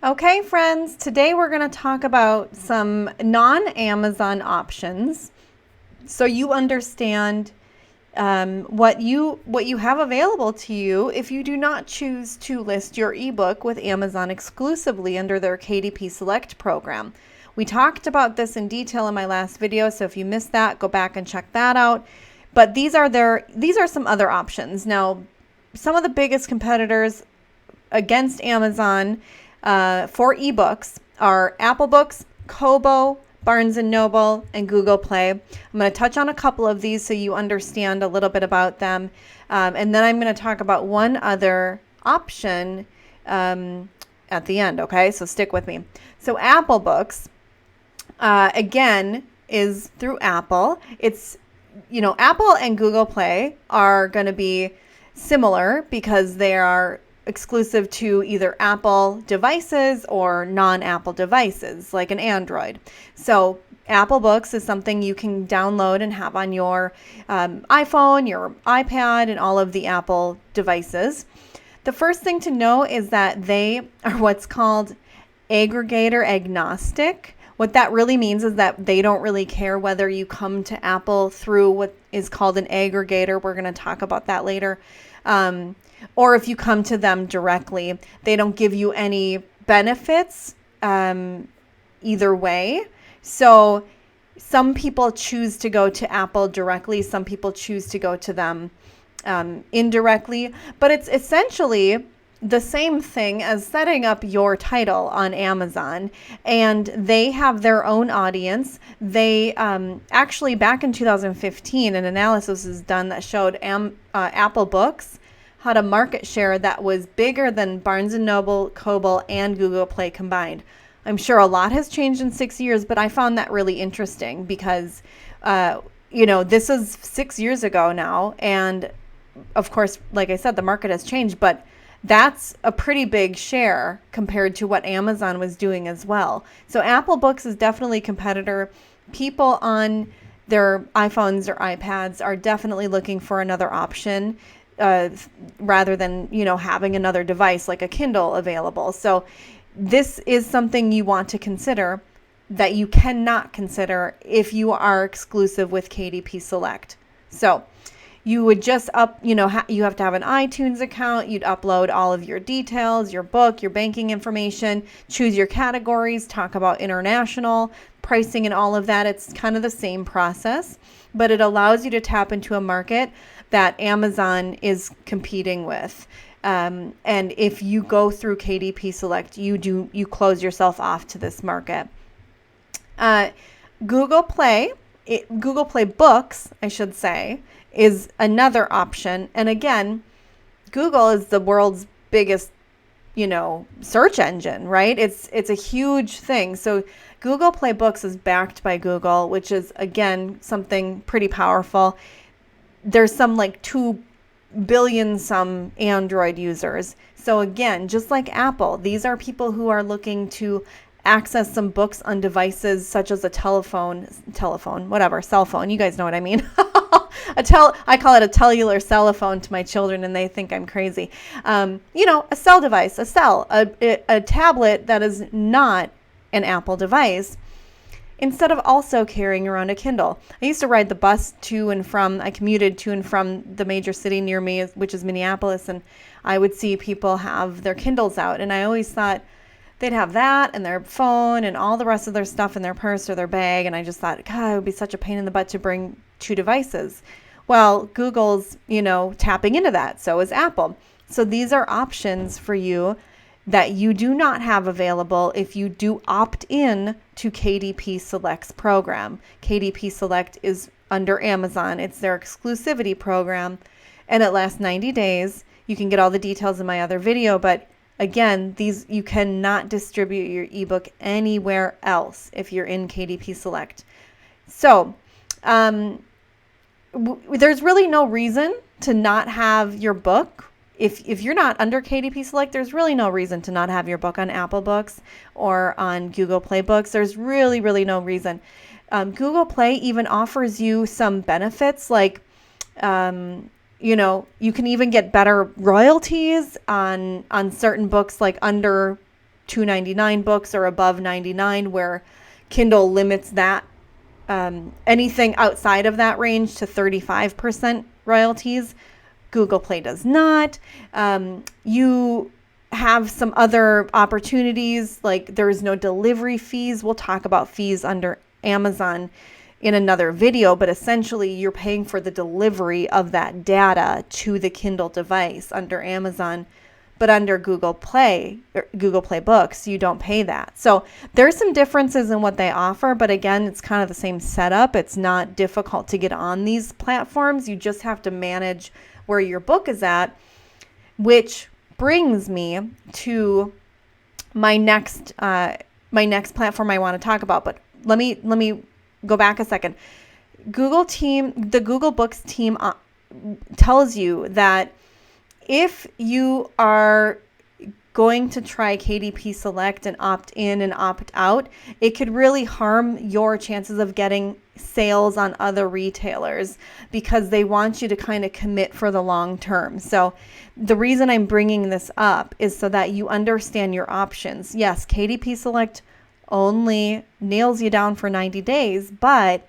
Okay, friends, today we're going to talk about some non-Amazon options so you understand what you have available to you if you do not choose to list your ebook with Amazon exclusively under their KDP Select program. We talked about this in detail in my last video, so if you missed that, go back and check that out. But these are some other options. Now, some of the biggest competitors against Amazon for ebooks are Apple Books, Kobo, Barnes & Noble, and Google Play. I'm going to touch on a couple of these so you understand a little bit about them. And then I'm going to talk about one other option at the end, okay? So stick with me. So Apple Books, again, is through Apple. It's, Apple and Google Play are going to be similar because they are exclusive to either Apple devices or non-Apple devices, like an Android. So Apple Books is something you can download and have on your iPhone, your iPad, and all of the Apple devices. The first thing to know is that they are what's called aggregator agnostic. What that really means is that they don't really care whether you come to Apple through what is called an aggregator. We're going to talk about that later. Or if you come to them directly. They don't give you any benefits either way. So some people choose to go to Apple directly. Some people choose to go to them indirectly. But it's essentially the same thing as setting up your title on Amazon, and they have their own audience. They actually, back in 2015, an analysis was done that showed Apple Books had a market share that was bigger than Barnes & Noble, Kobo, and Google Play combined. I'm sure a lot has changed in 6 years, but I found that really interesting because, this is 6 years ago now. And of course, like I said, the market has changed, but that's a pretty big share compared to what Amazon was doing as well. So Apple Books is definitely a competitor. People on their iPhones or iPads are definitely looking for another option rather than, having another device like a Kindle available. So this is something you want to consider that you cannot consider if you are exclusive with KDP Select. So you would just you have to have an iTunes account. You'd upload all of your details, your book, your banking information, choose your categories, talk about international pricing and all of that. It's kind of the same process, but it allows you to tap into a market that Amazon is competing with. And if you go through KDP Select, you close yourself off to this market. Google Play Books, I should say, is another option. And again, Google is the world's biggest, search engine, right? It's a huge thing. So Google Play Books is backed by Google, which is, again, something pretty powerful. There's some like 2 billion some Android users. So again, just like Apple, these are people who are looking to access some books on devices such as a cell phone, you guys know what I mean. I call it a cellular cell phone to my children, and they think I'm crazy. A cell device, a tablet that is not an Apple device, instead of also carrying around a Kindle. I used to ride the bus I commuted to and from the major city near me, which is Minneapolis, and I would see people have their Kindles out, and I always thought they'd have that and their phone and all the rest of their stuff in their purse or their bag, and I just thought, God, it would be such a pain in the butt to bring 2 devices. Well, Google's, tapping into that. So is Apple. So these are options for you that you do not have available if you do opt in to KDP Select's program. KDP Select is under Amazon. It's their exclusivity program, and it lasts 90 days. You can get all the details in my other video, but again, you cannot distribute your ebook anywhere else if you're in KDP Select. So there's really no reason to not have your book. If you're not under KDP Select, there's really no reason to not have your book on Apple Books or on Google Play Books. There's really, really no reason. Google Play even offers you some benefits like you can even get better royalties on certain books, like under $2.99 books or above 99, where Kindle limits that anything outside of that range to 35% royalties. Google Play does not. You have some other opportunities, like there is no delivery fees. We'll talk about fees under Amazon in another video, but essentially you're paying for the delivery of that data to the Kindle device under Amazon, but under Google Play or Google Play Books, you don't pay that. So there's some differences in what they offer, but again, it's kind of the same setup. It's not difficult to get on these platforms. You just have to manage where your book is at, which brings me to my next platform I want to talk about. But let me go back a second. The Google Books team tells you that if you are going to try KDP Select and opt in and opt out, it could really harm your chances of getting sales on other retailers because they want you to kind of commit for the long term. So the reason I'm bringing this up is so that you understand your options. Yes, KDP Select only nails you down for 90 days, but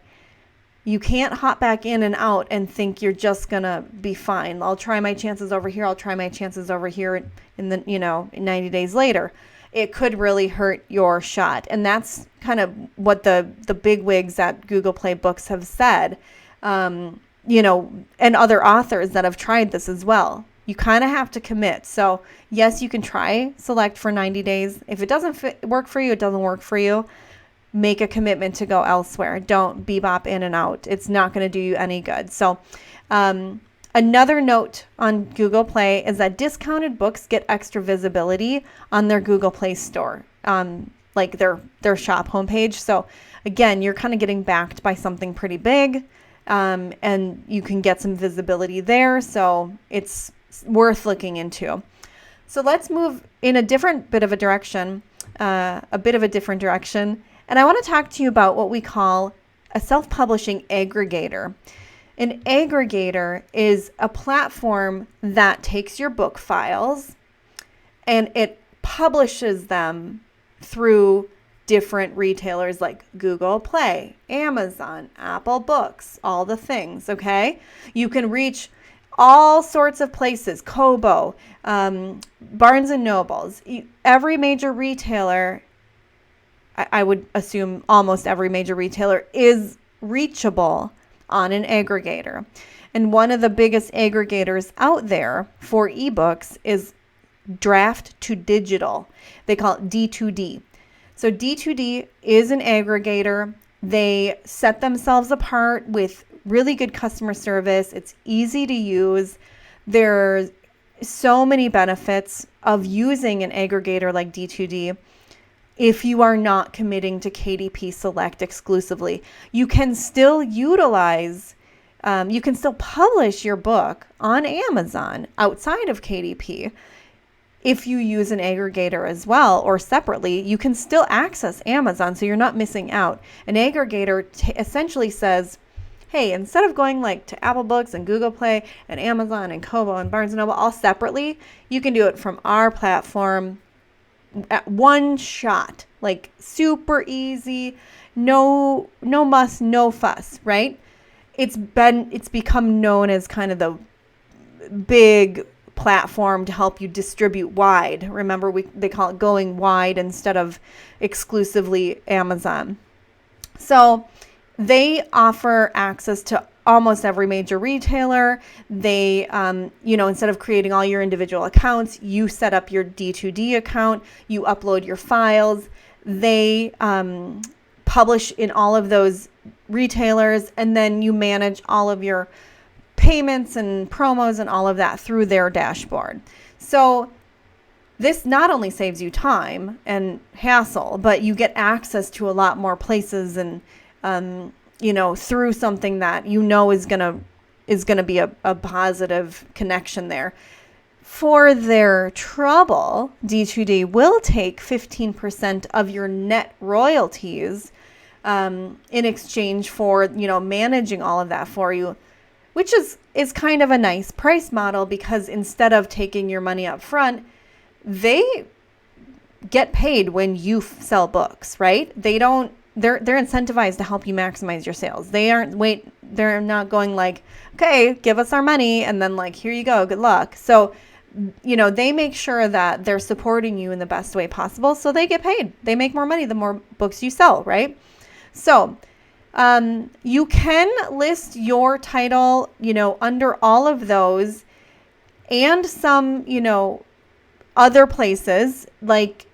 you can't hop back in and out and think you're just going to be fine. I'll try my chances over here. I'll try my chances over here in the, 90 days later. It could really hurt your shot. And that's kind of what the big wigs at Google Play Books have said, and other authors that have tried this as well. You kind of have to commit. So yes, you can try Select for 90 days. If it doesn't work for you, it doesn't work for you. Make a commitment to go elsewhere. Don't bebop in and out. It's not going to do you any good. So another note on Google Play is that discounted books get extra visibility on their Google Play store, like their shop homepage. So again, you're kind of getting backed by something pretty big, and you can get some visibility there. So it's worth looking into. So let's move in a different bit of a direction, And I want to talk to you about what we call a self-publishing aggregator. An aggregator is a platform that takes your book files and it publishes them through different retailers like Google Play, Amazon, Apple Books, all the things, okay? You can reach all sorts of places, Kobo, Barnes and Nobles, every major retailer. I would assume almost every major retailer is reachable on an aggregator. And one of the biggest aggregators out there for ebooks is Draft to Digital. They call it D2D. So D2D is an aggregator. They set themselves apart with really good customer service. It's easy to use. There's so many benefits of using an aggregator like D2D. If you are not committing to KDP Select exclusively, you can still utilize, you can still publish your book on Amazon outside of KDP. If you use an aggregator as well or separately, you can still access Amazon, so you're not missing out. An aggregator essentially says, hey, instead of going like to Apple Books and Google Play and Amazon and Kobo and Barnes & Noble all separately, you can do it from our platform at one shot, like super easy, no muss, no fuss, right? It's become known as kind of the big platform to help you distribute wide. Remember, they call it going wide instead of exclusively Amazon. So they offer access to almost every major retailer. They, instead of creating all your individual accounts, you set up your D2D account, you upload your files. They publish in all of those retailers, and then you manage all of your payments and promos and all of that through their dashboard. So this not only saves you time and hassle, but you get access to a lot more places and through something that is gonna be a positive connection there. For their trouble, D2D will take 15% of your net royalties in exchange for managing all of that for you, which is kind of a nice price model, because instead of taking your money up front, they get paid when you sell books, right? They're incentivized to help you maximize your sales. They're not going like, okay, give us our money and then like, here you go, good luck. So, they make sure that they're supporting you in the best way possible. So they get paid. They make more money the more books you sell, right? So you can list your title, under all of those and some, other places like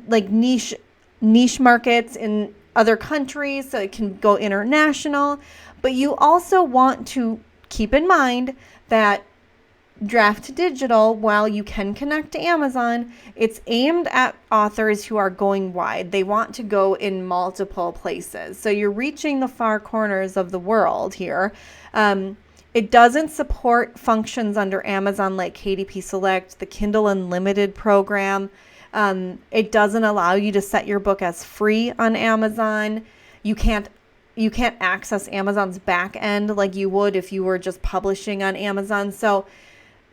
niche markets in other countries, so it can go international. But you also want to keep in mind that Draft Digital, while you can connect to Amazon, it's aimed at authors who are going wide. They want to go in multiple places. So you're reaching the far corners of the world here. It doesn't support functions under Amazon like KDP Select, the Kindle Unlimited program. It doesn't allow you to set your book as free on Amazon. You can't access Amazon's back end like you would if you were just publishing on Amazon. So,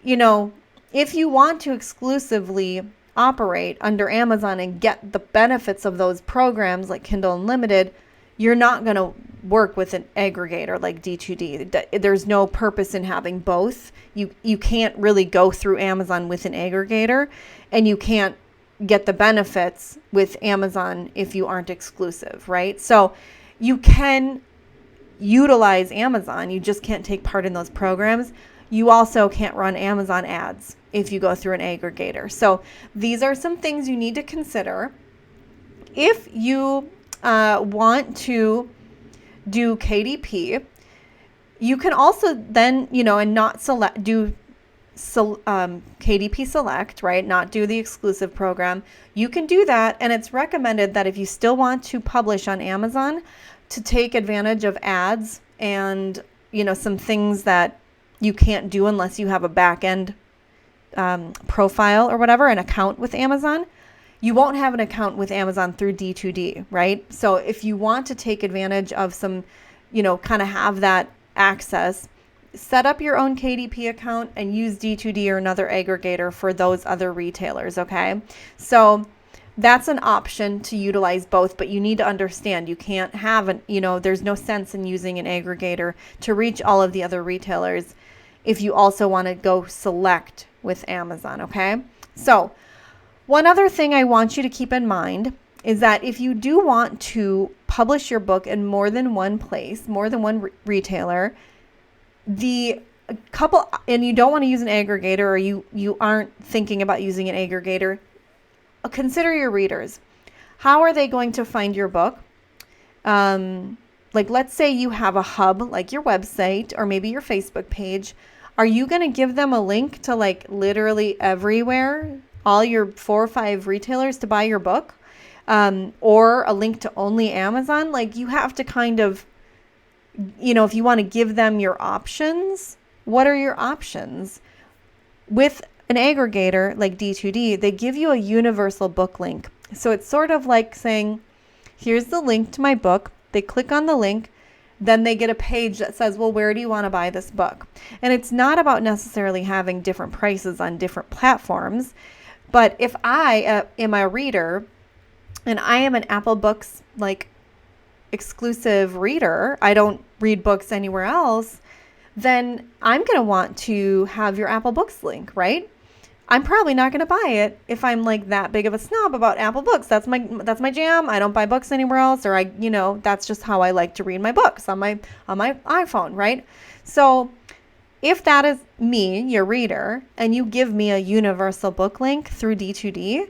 if you want to exclusively operate under Amazon and get the benefits of those programs like Kindle Unlimited, you're not going to work with an aggregator like D2D. There's no purpose in having both. You can't really go through Amazon with an aggregator, and you can't get the benefits with Amazon if you aren't exclusive, right? So you can utilize Amazon. You just can't take part in those programs. You also can't run Amazon ads if you go through an aggregator. So these are some things you need to consider. If you want to do KDP, you can also then, and not KDP Select, right? Not do the exclusive program. You can do that. And it's recommended that if you still want to publish on Amazon, to take advantage of ads and, some things that you can't do unless you have a back end profile or whatever, an account with Amazon. You won't have an account with Amazon through D2D, right? So if you want to take advantage of some, kind of have that access, set up your own KDP account and use D2D or another aggregator for those other retailers, okay? So that's an option to utilize both, but you need to understand you can't have there's no sense in using an aggregator to reach all of the other retailers if you also want to go select with Amazon, okay? So one other thing I want you to keep in mind is that if you do want to publish your book in more than one place, more than one retailer, and you don't want to use an aggregator, or you aren't thinking about using an aggregator, consider your readers. How are they going to find your book? Like, let's say you have a hub, like your website or maybe your Facebook page. Are you going to give them a link to like literally everywhere, all your 4 or 5 retailers to buy your book? Or a link to only Amazon? Like, you have to kind of, if you want to give them your options, what are your options? With an aggregator like D2D, they give you a universal book link. So it's sort of like saying, here's the link to my book. They click on the link, then they get a page that says, well, where do you want to buy this book? And it's not about necessarily having different prices on different platforms. But if I am a reader and I am an Apple Books like exclusive reader, I don't read books anywhere else, then I'm going to want to have your Apple Books link, right? I'm probably not going to buy it if I'm like that big of a snob about Apple Books. That's my jam. I don't buy books anywhere else, or that's just how I like to read my books on my iPhone, right? So if that is me, your reader, and you give me a universal book link through D2D,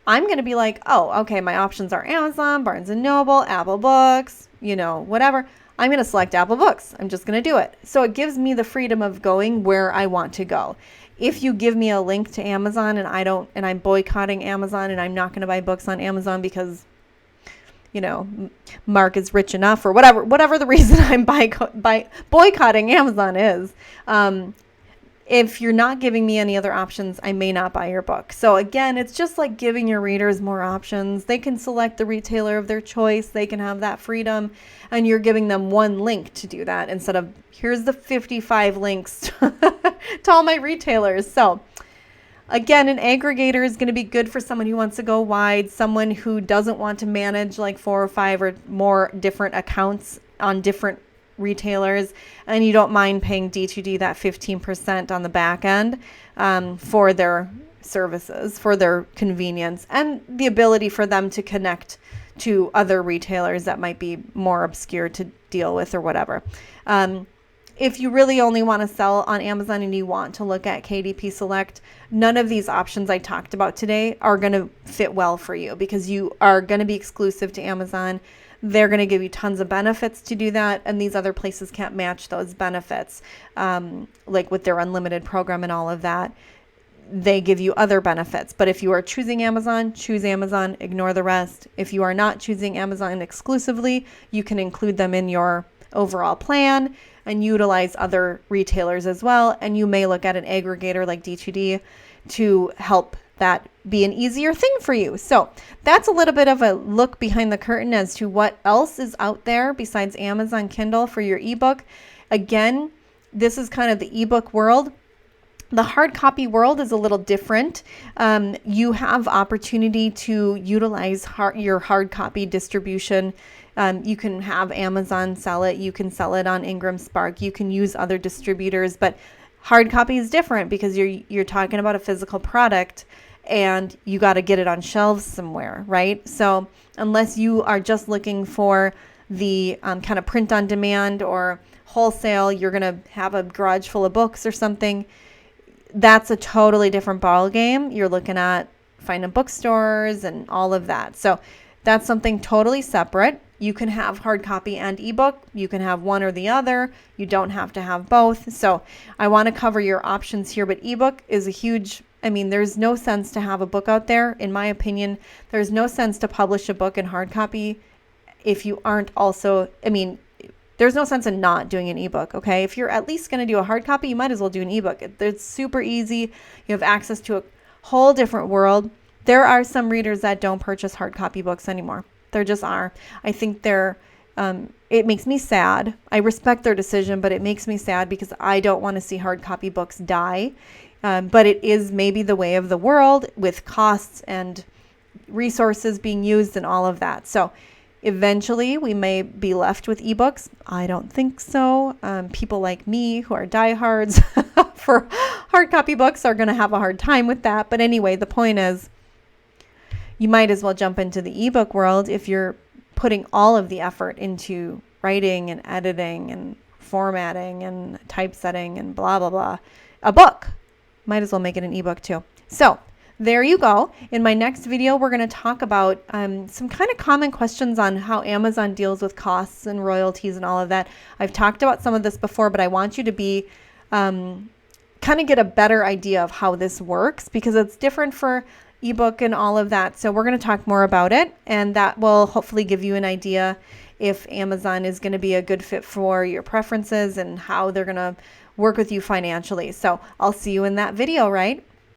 I'm going to be like, oh, okay, my options are Amazon, Barnes & Noble, Apple Books, whatever. I'm going to select Apple Books. I'm just going to do it. So it gives me the freedom of going where I want to go. If you give me a link to Amazon and I'm boycotting Amazon and I'm not going to buy books on Amazon because, Mark is rich enough or whatever the reason I'm boycotting Amazon is, if you're not giving me any other options, I may not buy your book. So again, it's just like giving your readers more options. They can select the retailer of their choice. They can have that freedom, and you're giving them one link to do that instead of here's the 55 links to all my retailers. So Again, an aggregator is going to be good for someone who wants to go wide, someone who doesn't want to manage like 4 or 5 or more different accounts on different retailers, and you don't mind paying D2D that 15% on the back end for their services, for their convenience, and the ability for them to connect to other retailers that might be more obscure to deal with or whatever. If you really only want to sell on Amazon and you want to look at KDP Select, none of these options I talked about today are going to fit well for you because you are going to be exclusive to Amazon. They're going to give you tons of benefits to do that, and these other places can't match those benefits, like with their unlimited program and all of that. They give you other benefits. But if you are choosing Amazon, choose Amazon, ignore the rest. If you are not choosing Amazon exclusively, you can include them in your overall plan and utilize other retailers as well. And you may look at an aggregator like D2D to help that be an easier thing for you. So that's a little bit of a look behind the curtain as to what else is out there besides Amazon Kindle for your ebook. Again, this is kind of the ebook world. The hard copy world is a little different. You have opportunity to utilize your hard copy distribution. You can have Amazon sell it. You can sell it on Ingram Spark. You can use other distributors, but hard copy is different because you're talking about a physical product and you got to get it on shelves somewhere, right? So unless you are just looking for the kind of print on demand or wholesale, you're going to have a garage full of books or something. That's a totally different ball game. You're looking at finding bookstores and all of that. So that's something totally separate. You can have hard copy and ebook. You can have one or the other. You don't have to have both. So I want to cover your options here, but ebook is a huge, there's no sense to have a book out there. In my opinion, there's no sense to publish a book in hard copy if you aren't also, there's no sense in not doing an ebook, okay? If you're at least going to do a hard copy, you might as well do an ebook. It's super easy. You have access to a whole different world. There are some readers that don't purchase hard copy books anymore. There just are. I think it makes me sad. I respect their decision, but it makes me sad because I don't want to see hard copy books die. But it is maybe the way of the world with costs and resources being used and all of that. So eventually, we may be left with ebooks. I don't think so. People like me who are diehards for hard copy books are going to have a hard time with that. But anyway, the point is, you might as well jump into the ebook world if you're putting all of the effort into writing and editing and formatting and typesetting and blah, blah, blah. A book. Might as well make it an ebook too. So there you go. In my next video, we're going to talk about some kind of common questions on how Amazon deals with costs and royalties and all of that. I've talked about some of this before, but I want you to be kind of get a better idea of how this works because it's different for ebook and all of that. So we're going to talk more about it, and that will hopefully give you an idea if Amazon is going to be a good fit for your preferences and how they're going to work with you financially. So I'll see you in that video, right?